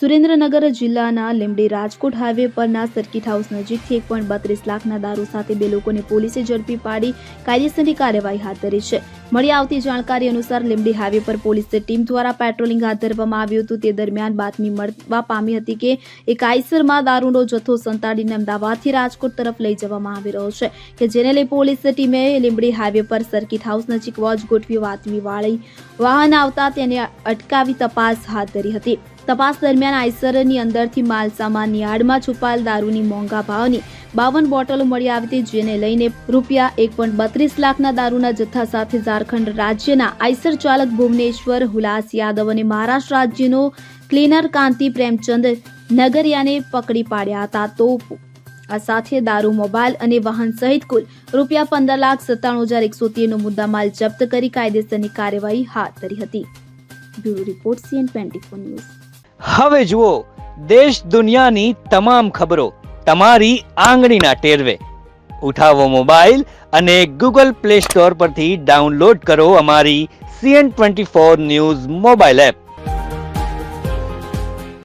સુરેન્દ્રનગર જિલ્લાના લીંબડી રાજકોટ હાઈવે પરના circuit house નજીકથી 1.32 લાખના દારૂ સાથે 2 લોકોને પોલીસે ઝડપી પાડી કાયદેસરની કાર્યવાહી હાથ ધરી છે. મળી આવતી જાણકારી અનુસાર લીંબડી હાઈવે પર પોલીસ ટીમ દ્વારા પેટ્રોલિંગ હાથ ધરવામાં આવ્યું હતું. તે દરમિયાન બાતમી મળવા પામી હતી કે એક આઈસરમાં દારૂનો જથ્થો સંતાડીને અમદાવાદથી રાજકોટ તરફ લઈ જવામાં આવી રહ્યો છે, કે જેને લઈ પોલીસ ટીમે લીંબડી હાઈવે પર સર્કિટ હાઉસ નજીક વોચ ગોઠવી બાતમીવાળી વાહન આવતા તેને અટકાવી તપાસ હાથ ધરી હતી. તપાસ દરમિયાન આઈસરની અંદરથી માલ સામાનની આડમાં છુપાયેલ દારૂની મોંઘા ભાવની 52 બોટલો મળી આવી હતી, જેને લઈને રૂપિયા 1.32 લાખના દારૂના જથ્થા સાથે ઝારખંડ રાજ્યના આઈસર ચાલક ભુવનેશ્વર હુલાસ યાદવ અને મહારાષ્ટ્ર રાજ્યનો ક્લીનર કાંતિ પ્રેમચંદ નગરિયાને પકડી પાડ્યા હતા. તો આ સાથે દારૂ, મોબાઈલ અને વાહન સહિત કુલ રૂપિયા 15,97,113નો મુદ્દામાલ જપ્ત કરી કાયદેસરની કાર્યવાહી હાથ ધરી હતી. Bureau report CN24 news. હવે જુઓ દેશ દુનિયાની તમામ ખબરો તમારી આંગળીના ટેરવે. ઉઠાવો મોબાઈલ અને Google Play Store પરથી ડાઉનલોડ કરો અમારી CN24 ન્યૂઝ મોબાઈલ એપ.